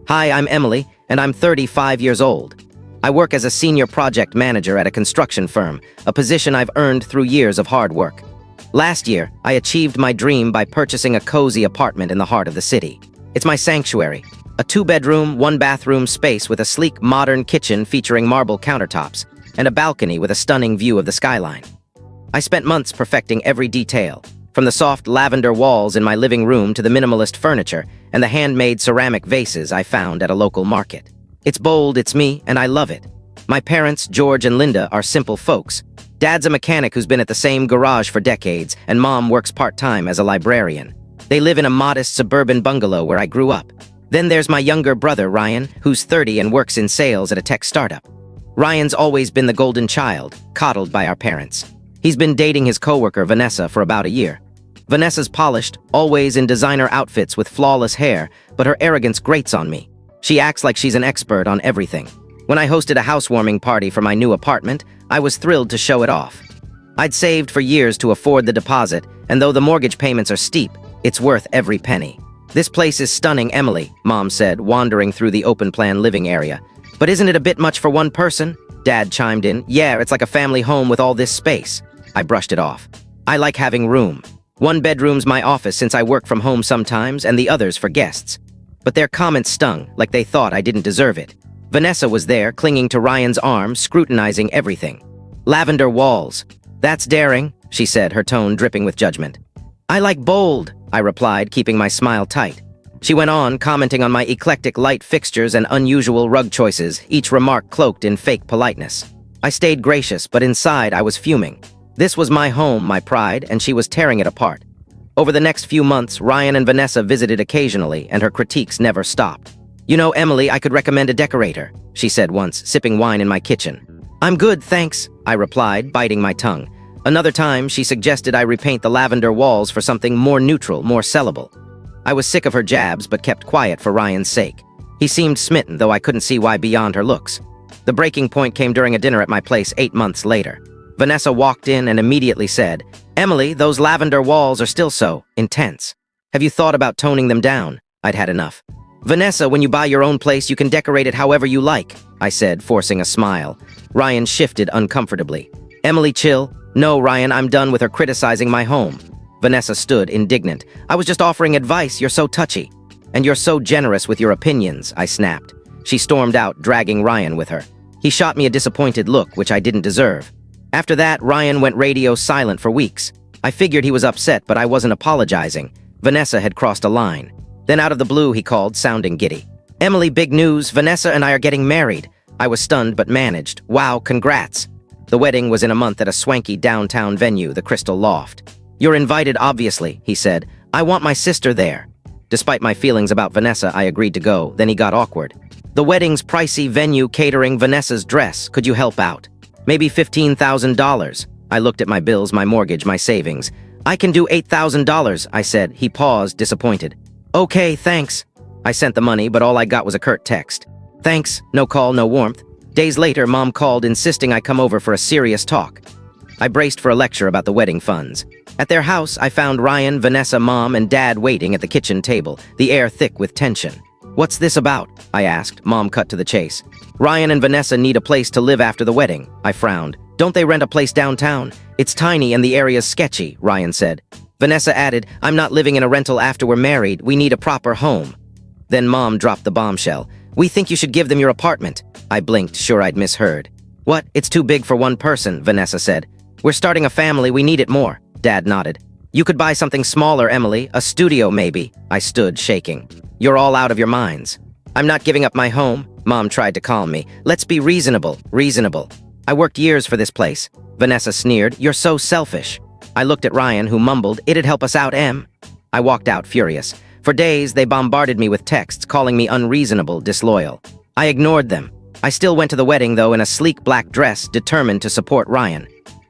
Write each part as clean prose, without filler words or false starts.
Hi, I'm Emily, and I'm 35 years old. I work as a senior project manager at a construction firm, a position I've earned through years of hard work. Last year, I achieved my dream by purchasing a cozy apartment in the heart of the city. It's my sanctuary, a 2-bedroom, 1-bathroom space with a sleek, modern kitchen featuring marble countertops, and a balcony with a stunning view of the skyline. I spent months perfecting every detail, from the soft lavender walls in my living room to the minimalist furniture and the handmade ceramic vases I found at a local market. It's bold, it's me, and I love it. My parents, George and Linda, are simple folks. Dad's a mechanic who's been at the same garage for decades, and Mom works part-time as a librarian. They live in a modest suburban bungalow where I grew up. Then there's my younger brother, Ryan, who's 30 and works in sales at a tech startup. Ryan's always been the golden child, coddled by our parents. He's been dating his coworker, Vanessa, for about a year. Vanessa's polished, always in designer outfits with flawless hair, but her arrogance grates on me. She acts like she's an expert on everything. When I hosted a housewarming party for my new apartment, I was thrilled to show it off. I'd saved for years to afford the deposit, and though the mortgage payments are steep, it's worth every penny. "This place is stunning, Emily," Mom said, wandering through the open-plan living area. "But isn't it a bit much for one person?" Dad chimed in. "Yeah, it's like a family home with all this space." I brushed it off. "I like having room. One bedroom's my office since I work from home sometimes, and the other's for guests." But their comments stung, like they thought I didn't deserve it. Vanessa was there, clinging to Ryan's arm, scrutinizing everything. "Lavender walls. That's daring," she said, her tone dripping with judgment. "I like bold," I replied, keeping my smile tight. She went on, commenting on my eclectic light fixtures and unusual rug choices, each remark cloaked in fake politeness. I stayed gracious, but inside I was fuming. This was my home, my pride, and she was tearing it apart. Over the next few months, Ryan and Vanessa visited occasionally, and her critiques never stopped. "You know, Emily, I could recommend a decorator," she said once, sipping wine in my kitchen. "I'm good, thanks," I replied, biting my tongue. Another time, she suggested I repaint the lavender walls for something more neutral, more sellable. I was sick of her jabs, but kept quiet for Ryan's sake. He seemed smitten, though I couldn't see why beyond her looks. The breaking point came during a dinner at my place 8 months later. Vanessa walked in and immediately said, "Emily, those lavender walls are still so intense. Have you thought about toning them down?" I'd had enough. "Vanessa, when you buy your own place, you can decorate it however you like," I said, forcing a smile. Ryan shifted uncomfortably. "Emily, chill. No, Ryan, I'm done with her criticizing my home." Vanessa stood indignant. "I was just offering advice, you're so touchy. And you're so generous with your opinions," I snapped. She stormed out, dragging Ryan with her. He shot me a disappointed look, which I didn't deserve. After that, Ryan went radio silent for weeks. I figured he was upset, but I wasn't apologizing. Vanessa had crossed a line. Then out of the blue, he called, sounding giddy. "Emily, big news. Vanessa and I are getting married." I was stunned but managed. "Wow, congrats." The wedding was in a month at a swanky downtown venue, the Crystal Loft. "You're invited, obviously," he said. "I want my sister there." Despite my feelings about Vanessa, I agreed to go. Then he got awkward. "The wedding's pricey, venue catering, Vanessa's dress. Could you help out? Maybe $15,000. I looked at my bills, my mortgage, my savings. "I can do $8,000, I said. He paused, disappointed. "Okay, thanks." I sent the money, but all I got was a curt text. "Thanks, no call, no warmth." Days later, Mom called, insisting I come over for a serious talk. I braced for a lecture about the wedding funds. At their house, I found Ryan, Vanessa, Mom, and Dad waiting at the kitchen table, the air thick with tension. "What's this about?" I asked. Mom cut to the chase. "Ryan and Vanessa need a place to live after the wedding." I frowned. "Don't they rent a place downtown? It's tiny and the area's sketchy," Ryan said. Vanessa added, "I'm not living in a rental after we're married. We need a proper home." Then Mom dropped the bombshell. "We think you should give them your apartment." I blinked, sure I'd misheard. "What? It's too big for one person," Vanessa said. "We're starting a family. We need it more." Dad nodded. "You could buy something smaller, Emily. A studio, maybe." I stood, shaking. "You're all out of your minds." "I'm not giving up my home." Mom tried to calm me. "Let's be reasonable, reasonable. I worked years for this place." Vanessa sneered. "You're so selfish." I looked at Ryan, who mumbled, "It'd help us out, Em." I walked out, furious. For days, they bombarded me with texts calling me unreasonable, disloyal. I ignored them. I still went to the wedding, though, in a sleek black dress, determined to support Ryan.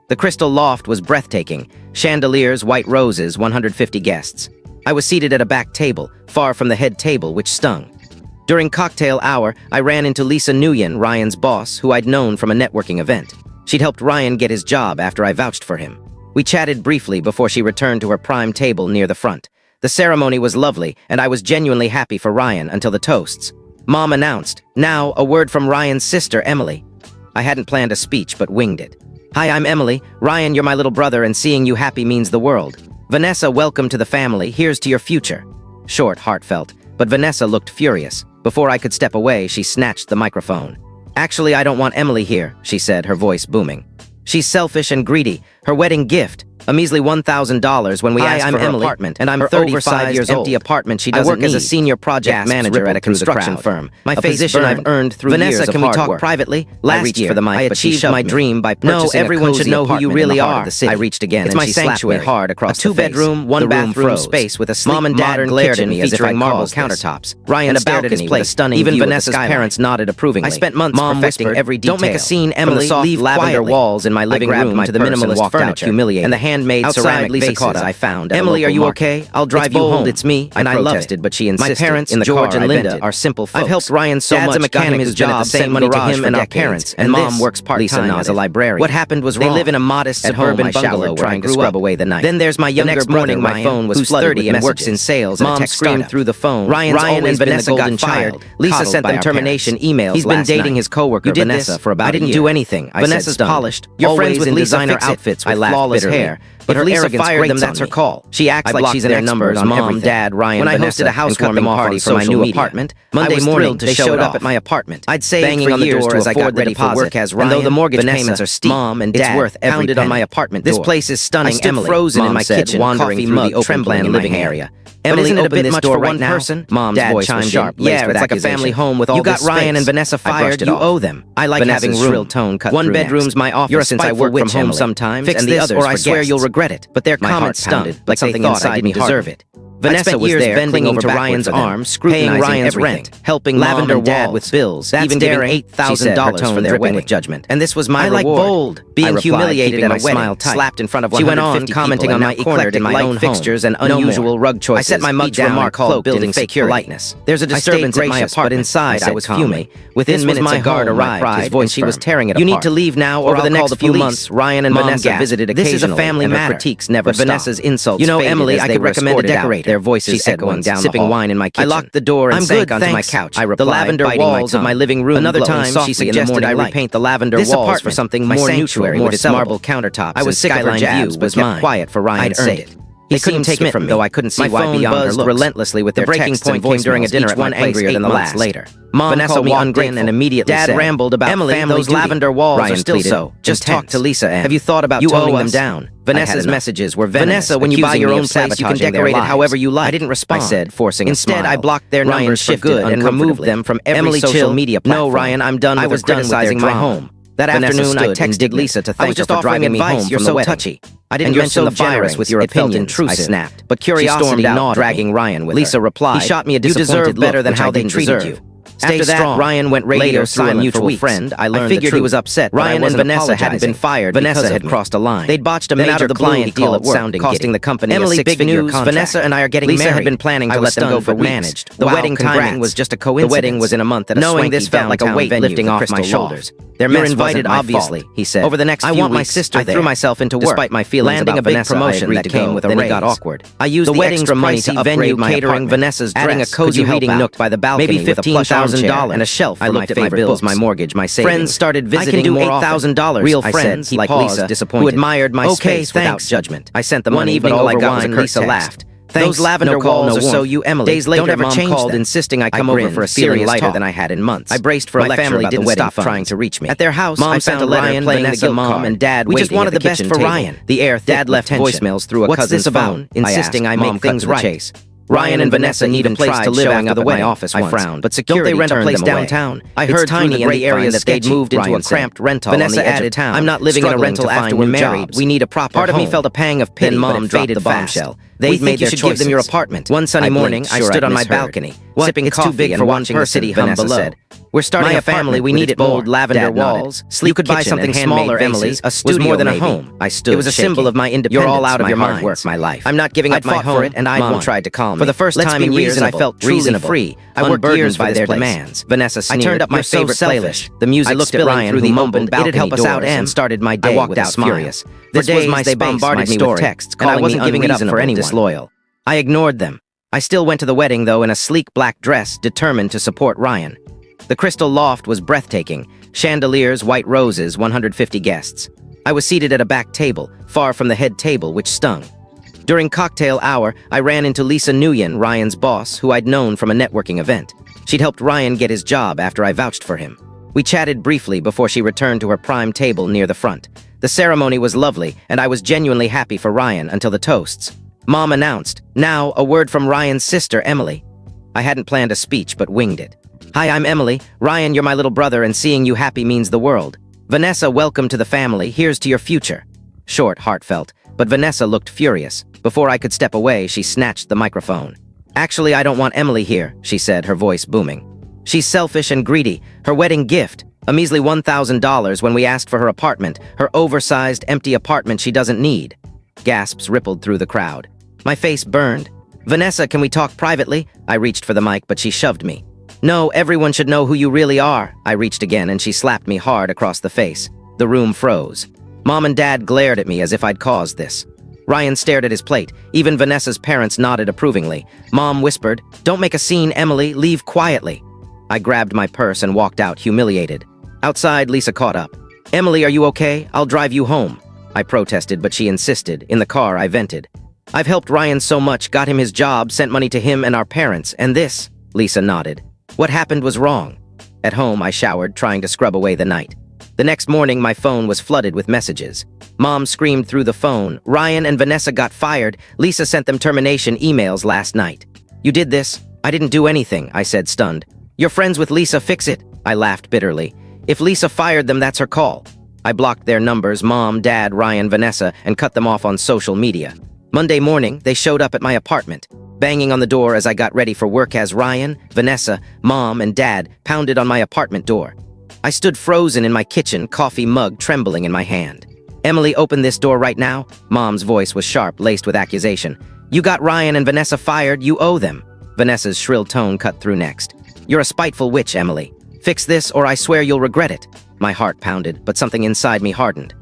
The Crystal Loft was breathtaking. Chandeliers, white roses, 150 guests. I was seated at a back table, far from the head table, which stung. During cocktail hour, I ran into Lisa Nguyen, Ryan's boss, who I'd known from a networking event. She'd helped Ryan get his job after I vouched for him. We chatted briefly before she returned to her prime table near the front. The ceremony was lovely, and I was genuinely happy for Ryan until the toasts. Mom announced. Now, a word from Ryan's sister, Emily. I hadn't planned a speech, but winged it. Hi, I'm Emily. Ryan, you're my little brother, and seeing you happy means the world. Vanessa, welcome to the family. Here's to your future. Short, heartfelt, but Vanessa looked furious. Before I could step away, she snatched the microphone. Actually, I don't want Emily here, she said, her voice booming. She's selfish and greedy. Her wedding gift, a measly $1,000 when we asked for her apartment, and I'm 35 years old. Empty apartment she doesn't need. I work as a senior project manager at a construction firm. My position I've earned through years of hard work. Vanessa, can we talk privately? Last year, I achieved my dream by purchasing everyone should know who you really are. I reached again, and she slapped me hard across the face. A two-bedroom, one-bathroom space with a sleek, modern glared at me as if I marble countertops. Ryan stared at his place, stunning. Even Vanessa's parents nodded approvingly. I spent months perfecting every detail. Don't make a scene, Emily. Leave lavender walls in my living room to the minimalist furniture, humiliated, and the handmade ceramic vases I found. Emily, are you okay? I'll drive you home. It's me, and I protested, but she insisted. My parents, George and Linda, are simple folks. I've helped Ryan so much. Dad's a mechanic, his job, sent money to him and our parents, and Mom works part-time as a librarian. What happened was wrong. They live in a modest suburban bungalow trying to scrub away the night. Then there's my younger brother, my phone was flooded with messages. And works in sales. Mom screamed through the phone. Ryan and Vanessa got fired. Lisa sent them termination emails. He's been dating his coworker Vanessa for about a year. I didn't do anything. Vanessa's polished. You're friends with designer outfits with flawless hair. But her Lisa fired them, that's her call. She acts like she's an expert on Mom, Dad, Ryan, when I hosted a housewarming party for my new apartment, Monday morning they showed up at my apartment. I'd saved for years as I got ready for work as Ryan, and though the mortgage payments are steep, Mom and Dad, it's worth every penny. On my apartment door. This place is stunning, Emily. Frozen in my kitchen, wandering through the open living area. Emily, isn't it a bit much for one person? Mom's voice was sharp. Yeah, it's like a family home with all this space. You got Ryan and Vanessa fired, you owe them. I like having shrill tone cut through. One bedroom's my office since I work from home sometimes, and the others or I swear you'll regret it. But their comments stung, like something inside me deserve it. Vanessa was there, bending to Ryan's arm, scrutinizing Ryan's rent, helping Lavender Dad with bills, even giving $8,000 for their wedding with judgment. And this was my reward. I like bold, being humiliated at a wedding, slapped in front of 150 people. She went on, commenting on my eclectic light fixtures and unusual rug choices. I set my much remark called building fake politeness. There's a disturbance at my apartment, but inside I was fuming. Within minutes a guard arrived, his voice she was tearing it apart. You need to leave now, or over the next few months, Ryan and Vanessa visited occasionally. This is a family matter. Critiques never stopped. Vanessa's insults. You know, Emily, I could recommend a decorator. Their voices echoing down sipping the hall. Wine in my kitchen. I locked the door and sank onto my couch. I replied, the lavender walls of my living room. Another time, she suggested I repaint the lavender walls for something more neutral, more marble countertops. I was sick of her jabs, but kept quiet for Ryan's sake. They couldn't take it from me, though I couldn't see why beyond her looks. Relentlessly with their breaking point came during a dinner at one angrier than the last. Later, Mom Vanessa walked in and immediately Dad rambled about Emily, those lavender walls are still so. Just talk to Lisa, Ann. Have you thought about toning them down? Vanessa's messages were venomous. Vanessa, when you buy your own place, you can decorate it however you like. I didn't respond. I said, forcing a smile. Instead, I blocked their numbers for good and removed them from every social media platform. No, Ryan, I'm done with criticizing my home. That afternoon, I texted Lisa to thank her for driving me home from the wedding. I didn't mention the virus with your opinions, I snapped. But curiosity gnawed, dragging Ryan with Lisa replied, he shot me a disappointed look, better than how they treated you. After that, Ryan went radio through a mutual friend. I learned the truth. He was upset. Ryan and Vanessa hadn't been fired. Vanessa had crossed a line. They'd botched a major client deal at work, costing the company Emily, a six-figure contract. Vanessa and I are getting married. Lisa had been planning to let them go for managed. The wedding timing was just a coincidence. The wedding was in a month at a knowing this felt like a weight lifting off my shoulders. They're invited, obviously, he said. Over the next few weeks, I threw myself into work, despite my feelings landing about a big promotion that came with a raise. It got awkward. I used the extra money to upgrade my catering Vanessa's dress, adding a cozy reading nook by the balcony, maybe $15,000 and a shelf for my favorite bills, my mortgage, my savings. Friends started visiting more often. $8,000. Real friends, like Lisa, disappointed, who admired my space without judgment. I sent the money, but all I got was a Lisa laughed. Those lavender walls are so you, Emily. Days later, Mom called, insisting I come over for a serious lighter than I had in months. I braced for a lecture about the wedding, trying to reach me. At their house, Mom sent a letter playing the Mom and Dad. We just wanted the best for Ryan. The air, Dad left voicemails through a cousin's phone, insisting I make things right. Ryan and Vanessa need a place to live after the wedding. I frowned, but security turned them away. Don't they rent a place downtown? I heard tiny in the area that they'd moved into a cramped rental on the edge of town. I'm not living in a rental after we're married. We need a proper home. Part of me felt a pang of pity, Mom dropped the bombshell. They'd made their choices. Give them your apartment. One sunny morning, I stood on my balcony, sipping coffee and watching the city hum below. We're starting a family. We needed bold lavender walls. You could buy something smaller, Emily. A studio was more than a home. I stood. It was a symbol of my independence. You're all out of your mind. Work, my life. I'm not giving up my home, and I won't try to calm me. For the first time in years, I felt truly free. I worked years by their demands. Vanessa sneered. I turned up my favorite playlist. The music. I looked at Ryan, who mumbled, "It'd help us out," and started my day. I walked out furious. This was my space. They bombarded me with texts, and I wasn't giving it up for anyone. Disloyal. I ignored them. I still went to the wedding, though, in a sleek black dress, determined to support Ryan. The crystal loft was breathtaking. Chandeliers, white roses, 150 guests. I was seated at a back table, far from the head table, which stung. During cocktail hour, I ran into Lisa Nguyen, Ryan's boss, who I'd known from a networking event. She'd helped Ryan get his job after I vouched for him. We chatted briefly before she returned to her prime table near the front. The ceremony was lovely, and I was genuinely happy for Ryan until the toasts. Mom announced, "Now, a word from Ryan's sister, Emily." I hadn't planned a speech, but winged it. "Hi, I'm Emily. Ryan, you're my little brother, and seeing you happy means the world. Vanessa, welcome to the family. Here's to your future." Short, heartfelt, but Vanessa looked furious. Before I could step away, she snatched the microphone. "Actually, I don't want Emily here," she said, her voice booming. "She's selfish and greedy. Her wedding gift, a measly $1,000 when we asked for her apartment, her oversized, empty apartment she doesn't need." Gasps rippled through the crowd. My face burned. "Vanessa, can we talk privately?" I reached for the mic, but she shoved me. "No, everyone should know who you really are." I reached again, and she slapped me hard across the face. The room froze. Mom and Dad glared at me as if I'd caused this. Ryan stared at his plate. Even Vanessa's parents nodded approvingly. Mom whispered, "Don't make a scene, Emily. Leave quietly." I grabbed my purse and walked out, humiliated. Outside, Lisa caught up. "Emily, are you okay? I'll drive you home." I protested, but she insisted. In the car, I vented. "I've helped Ryan so much, got him his job, sent money to him and our parents, and this," Lisa nodded. "What happened was wrong." At home, I showered, trying to scrub away the night. The next morning, my phone was flooded with messages. Mom screamed through the phone, "Ryan and Vanessa got fired. Lisa sent them termination emails last night." "You did this?" "I didn't do anything," I said, stunned. "You're friends with Lisa, fix it." I laughed bitterly. "If Lisa fired them, that's her call." I blocked their numbers, Mom, Dad, Ryan, Vanessa, and cut them off on social media. Monday morning, they showed up at my apartment, banging on the door as I got ready for work as Ryan, Vanessa, Mom, and Dad pounded on my apartment door. I stood frozen in my kitchen, coffee mug trembling in my hand. "Emily, open this door right now." Mom's voice was sharp, laced with accusation. "You got Ryan and Vanessa fired, you owe them." Vanessa's shrill tone cut through next. "You're a spiteful witch, Emily. Fix this or I swear you'll regret it." My heart pounded, but something inside me hardened.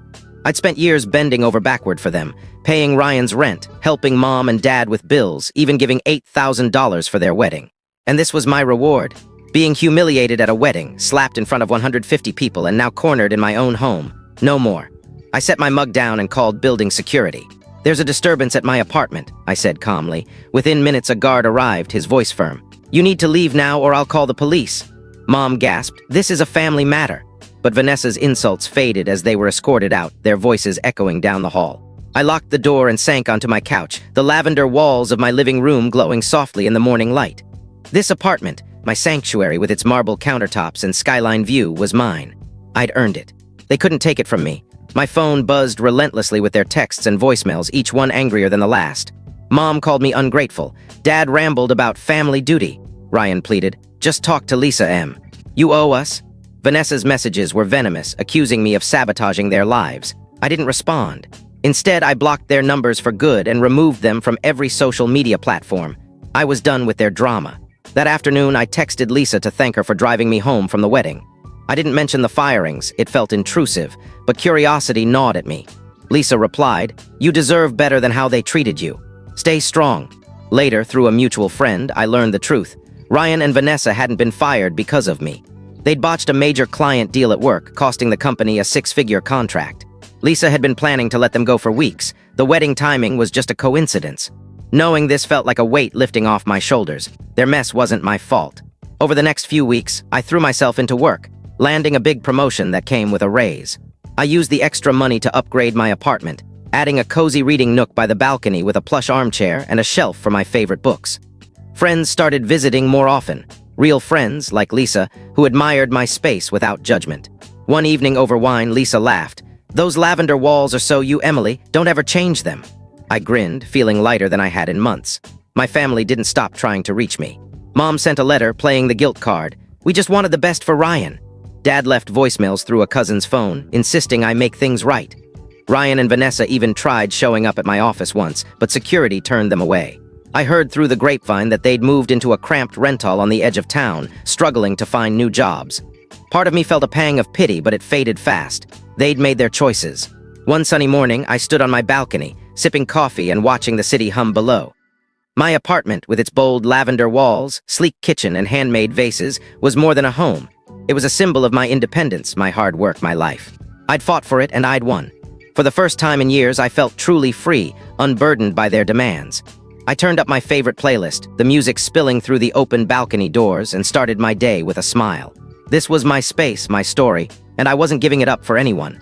I'd spent years bending over backward for them, paying Ryan's rent, helping Mom and Dad with bills, even giving $8,000 for their wedding. And this was my reward. Being humiliated at a wedding, slapped in front of 150 people, and now cornered in my own home. No more. I set my mug down and called building security. "There's a disturbance at my apartment," I said calmly. Within minutes, a guard arrived, his voice firm. "You need to leave now or I'll call the police." Mom gasped, "This is a family matter." But Vanessa's insults faded as they were escorted out, their voices echoing down the hall. I locked the door and sank onto my couch, the lavender walls of my living room glowing softly in the morning light. This apartment, my sanctuary with its marble countertops and skyline view, was mine. I'd earned it. They couldn't take it from me. My phone buzzed relentlessly with their texts and voicemails, each one angrier than the last. Mom called me ungrateful. Dad rambled about family duty. Ryan pleaded, "Just talk to Lisa, Em. You owe us." Vanessa's messages were venomous, accusing me of sabotaging their lives. I didn't respond. Instead, I blocked their numbers for good and removed them from every social media platform. I was done with their drama. That afternoon, I texted Lisa to thank her for driving me home from the wedding. I didn't mention the firings, it felt intrusive, but curiosity gnawed at me. Lisa replied, "You deserve better than how they treated you. Stay strong." Later, through a mutual friend, I learned the truth. Ryan and Vanessa hadn't been fired because of me. They'd botched a major client deal at work, costing the company a six-figure contract. Lisa had been planning to let them go for weeks. The wedding timing was just a coincidence. Knowing this felt like a weight lifting off my shoulders. Their mess wasn't my fault. Over the next few weeks, I threw myself into work, landing a big promotion that came with a raise. I used the extra money to upgrade my apartment, adding a cozy reading nook by the balcony with a plush armchair and a shelf for my favorite books. Friends started visiting more often. Real friends, like Lisa, who admired my space without judgment. One evening over wine, Lisa laughed. "Those lavender walls are so you, Emily. Don't ever change them." I grinned, feeling lighter than I had in months. My family didn't stop trying to reach me. Mom sent a letter playing the guilt card. "We just wanted the best for Ryan." Dad left voicemails through a cousin's phone, insisting I make things right. Ryan and Vanessa even tried showing up at my office once, but security turned them away. I heard through the grapevine that they'd moved into a cramped rental on the edge of town, struggling to find new jobs. Part of me felt a pang of pity, but it faded fast. They'd made their choices. One sunny morning, I stood on my balcony, sipping coffee and watching the city hum below. My apartment, with its bold lavender walls, sleek kitchen, and handmade vases, was more than a home. It was a symbol of my independence, my hard work, my life. I'd fought for it, and I'd won. For the first time in years, I felt truly free, unburdened by their demands. I turned up my favorite playlist, the music spilling through the open balcony doors, and started my day with a smile. This was my space, my story, and I wasn't giving it up for anyone.